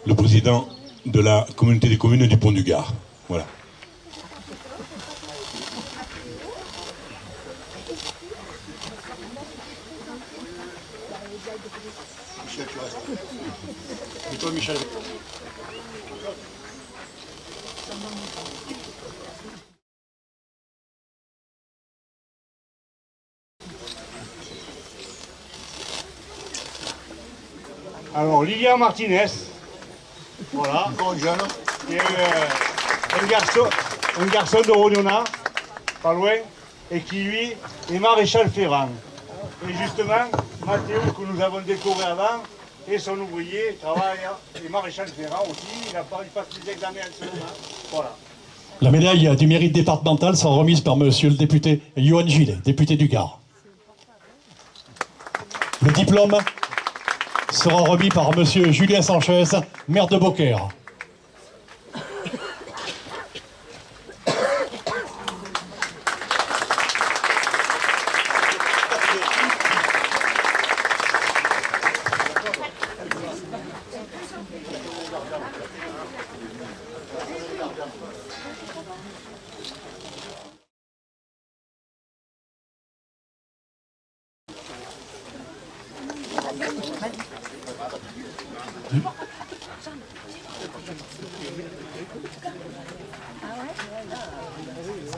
le président de la communauté des communes du Pont du Gard. Voilà. Michel, tu restes. Et toi, Michel. Alors, Lilian Martinez, voilà, Encore une jeune. qui est un garçon de Rognona, pas loin, et qui lui est maréchal ferrant. Et justement, Mathéo, que nous avons décoré avant, et son ouvrier, travaille, et maréchal ferrant aussi, il passe des examens en ce moment. Voilà. La médaille du mérite départemental sera remise par monsieur le député Johan Gillet, député du Gard. Le diplôme sera remis par monsieur Julien Sanchez, maire de Beaucaire.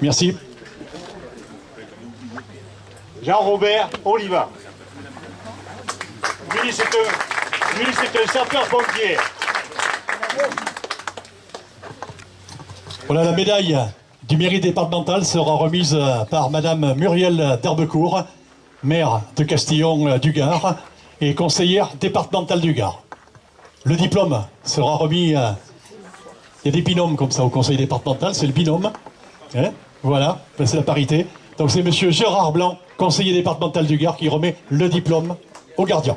Merci. Jean-Robert Oliva. Lui, c'est un sapeur-pompier. Voilà, la médaille du mérite départemental sera remise par madame Muriel d'Herbecourt, maire de Castillon du Gard et conseillère départementale du Gard. Le diplôme sera remis, il y a des binômes comme ça au conseil départemental, c'est le binôme. Hein, voilà, c'est la parité. Donc c'est monsieur Gérard Blanc, conseiller départemental du Gard, qui remet le diplôme au gardien.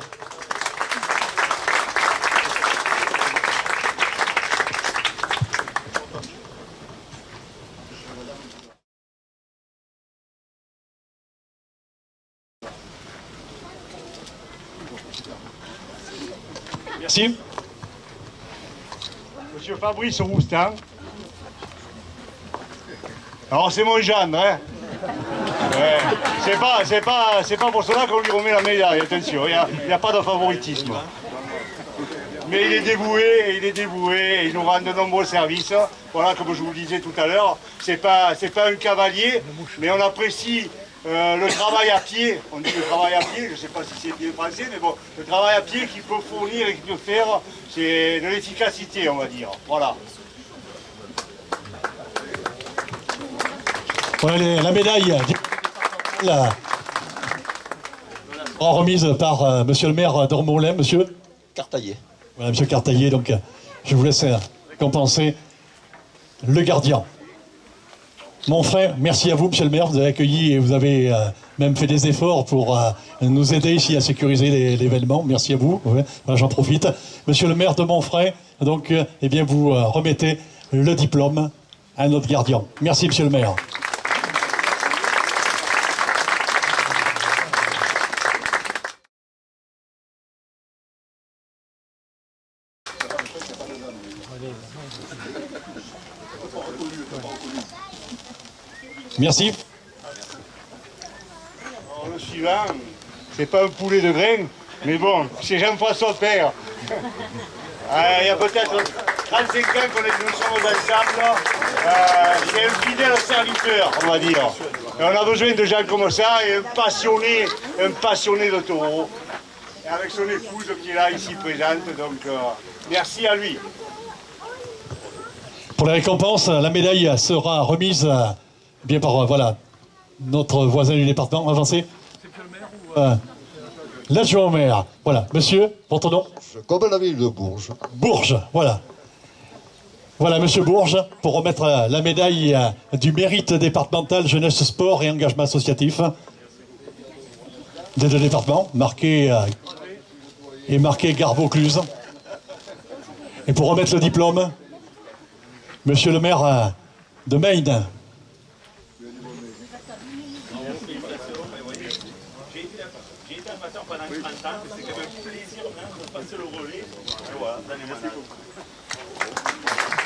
Merci. Monsieur Fabrice Roustin. Alors c'est mon gendre, hein. Ouais. C'est pas pour cela qu'on lui remet la médaille, attention, il n'y a pas de favoritisme. Mais il est dévoué, et il nous rend de nombreux services. Voilà, comme je vous le disais tout à l'heure, c'est pas un cavalier, mais on apprécie le travail à pied. On dit le travail à pied, je ne sais pas si c'est bien français, mais bon, le travail à pied qu'il peut fournir et qu'il peut faire, c'est de l'efficacité, on va dire. Voilà. Voilà, la médaille sera remise par monsieur le maire d'Ormoulin, monsieur Cartaillé. Voilà, monsieur Cartaillé, donc je vous laisse compenser le gardien. Mon frère, merci à vous, monsieur le maire, vous avez accueilli et vous avez même fait des efforts pour nous aider ici à sécuriser l'événement. Merci à vous, ouais, voilà, j'en profite. Monsieur le maire de Montfray, donc, eh bien, vous remettez le diplôme à notre gardien. Merci, monsieur le maire. Merci. Alors, le suivant, c'est pas un poulet de grain, mais bon, c'est Jean-François Père. Il y a peut-être 35 ans que nous sommes ensemble. C'est un fidèle serviteur, on va dire. Et on a besoin de gens comme ça, et un passionné de taureau. Et avec son épouse qui est là, ici présente, donc merci à lui. Pour la récompense, la médaille sera remise bien par voilà, notre voisin du département. Avancez. L'adjoint au maire. Voilà, monsieur, votre nom? Comme la ville de Bourges. Bourges, voilà. Voilà, monsieur Bourges, pour remettre la médaille du mérite départemental jeunesse, sport et engagement associatif des deux départements, marqué et marqué Gare Vaucluse. Et pour remettre le diplôme, monsieur le maire de Maine. animateur pendant 30 ans, c'est quand même plaisir de passer le relais. Et voilà, merci beaucoup.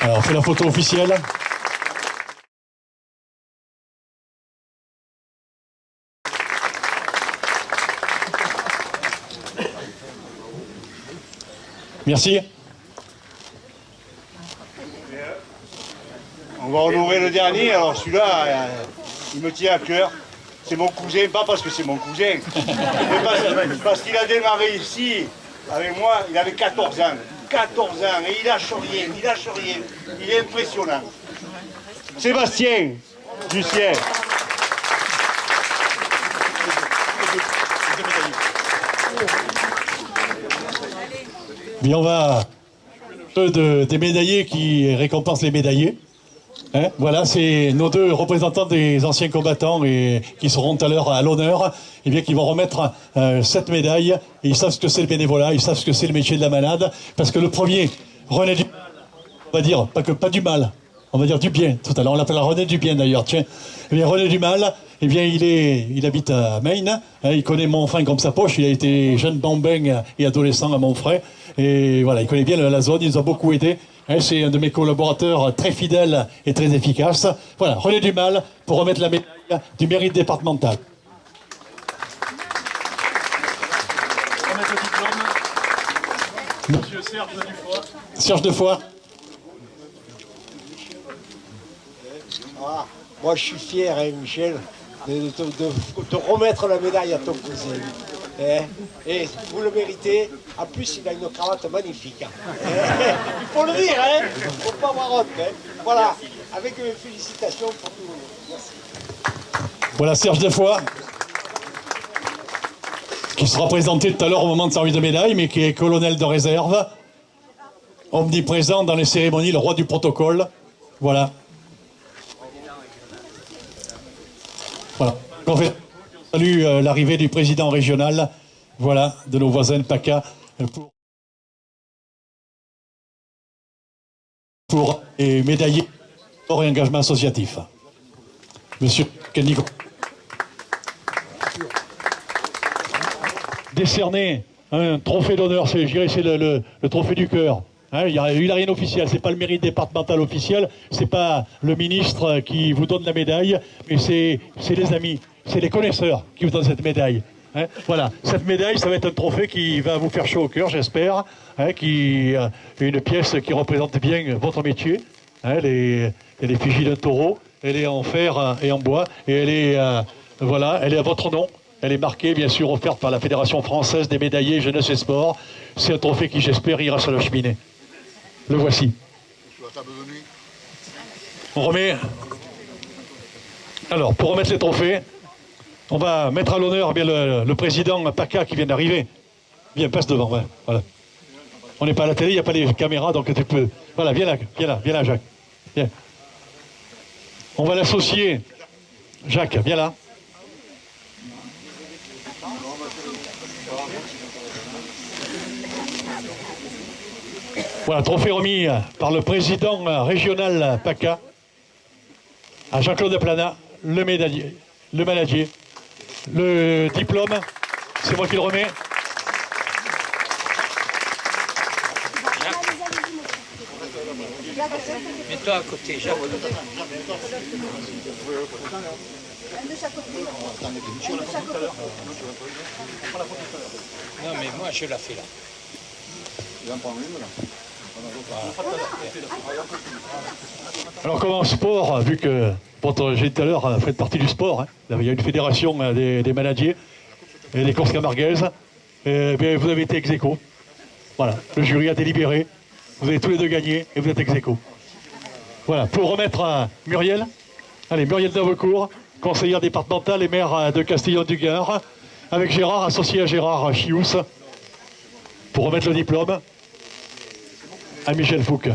Alors, on fait la photo officielle. Merci. On va honorer le dernier, alors celui-là, il me tient à cœur. C'est mon cousin, pas parce que c'est mon cousin, mais parce qu'il a démarré ici avec moi, il avait 14 ans. 14 ans, et il lâche rien, il lâche rien. Il est impressionnant. Sébastien Lucien. Bien, on va des médaillés qui récompensent les médaillés. Hein, voilà, c'est nos deux représentants des anciens combattants et qui seront tout à l'heure à l'honneur, et bien qui vont remettre cette médaille. Et ils savent ce que c'est le bénévolat, ils savent ce que c'est le métier de la malade, parce que le premier, René du, on va dire pas du mal, on va dire du bien. Tout à l'heure, on l'appelle René du bien d'ailleurs. Tiens, eh bien René du mal, eh bien il habite à Maine, hein, il connaît Montfrin comme sa poche. Il a été jeune bambin et adolescent à Montfrin, et voilà, il connaît bien la zone. Il nous a beaucoup aidé. C'est un de mes collaborateurs très fidèle et très efficace. Voilà, René Dumal pour remettre la médaille du mérite départemental. Remettre le diplôme. Monsieur Serge Dufoy. Serge Dufoy. Ah, moi je suis fier, hein, Michel, de te remettre la médaille à ton cousin. Et vous le méritez. En plus, il a une cravate magnifique. Il faut le dire, hein. Il ne faut pas avoir honte. Hein. Voilà, avec mes félicitations pour tout le monde. Merci. Voilà Serge Dufoy, qui sera présenté tout à l'heure au moment de sa remise de médaille, mais qui est colonel de réserve, omniprésent dans les cérémonies, le roi du protocole. Voilà. Voilà. On fait salut l'arrivée du président régional, voilà, de nos voisins de PACA, pour les médaillés sport et engagement associatif. Monsieur Canico. Décerner un trophée d'honneur, c'est le trophée du cœur. Hein, il n'a rien officiel, c'est pas le mérite départemental officiel, c'est pas le ministre qui vous donne la médaille, mais c'est les amis, c'est les connaisseurs qui vous donnent cette médaille. Hein, voilà, cette médaille, ça va être un trophée qui va vous faire chaud au cœur, j'espère, hein, une pièce qui représente bien votre métier. Hein, elle est l'effigie d'un taureau, elle est en fer et en bois, et elle est à votre nom. Elle est marquée, bien sûr, offerte par la Fédération française des médaillés jeunesse et sport. C'est un trophée qui, j'espère, ira sur la cheminée. Le voici. On remet. Alors, pour remettre les trophées, on va mettre à l'honneur bien le président PACA qui vient d'arriver. Viens, passe devant. Ouais, voilà. On n'est pas à la télé, il n'y a pas les caméras, donc tu peux. Voilà, viens là, Jacques. Viens. On va l'associer. Jacques, viens là. Voilà, trophée remis par le président régional PACA à Jean-Claude Plana, le médaillé, le manager, le diplôme, c'est moi qui le remets. Mets-toi à côté, Jacques. Non, mais moi, je la fais là. Alors comme en sport, vu que j'ai tout à l'heure fait partie du sport, hein, il y a une fédération des managers et des courses camarguaises, et bien, vous avez été ex aequo. Voilà, le jury a délibéré, vous avez tous les deux gagné et vous êtes ex aequo. Voilà, pour remettre à Muriel, allez, Muriel Davecourt, conseillère départementale et maire de Castillon-du-Gard, avec Gérard, associé à Gérard Chious, pour remettre le diplôme à Michel Fouque.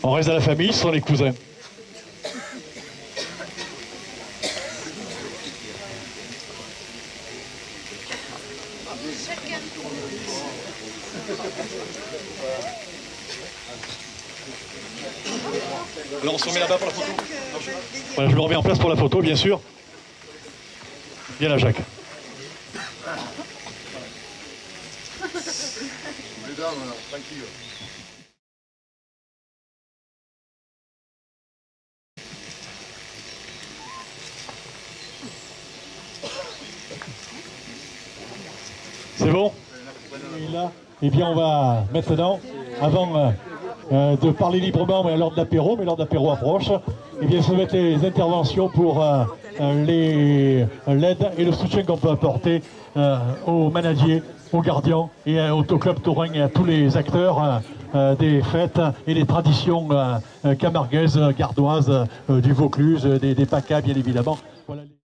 On reste à la famille, ce sont les cousins. Alors on se remet là-bas pour la photo. Voilà, je me remets en place pour la photo, bien sûr. Viens là, Jacques. dames, tranquille. C'est bon? Et là, eh bien, on va maintenant, avant de parler librement mais lors de l'apéro, mais lors de l'apéro approche, eh bien, se mettre les interventions pour l'aide et le soutien qu'on peut apporter aux manadiers, aux gardiens et au club taurin et à tous les acteurs des fêtes et des traditions camarguaises, gardoises, du Vaucluse, des PACA bien évidemment.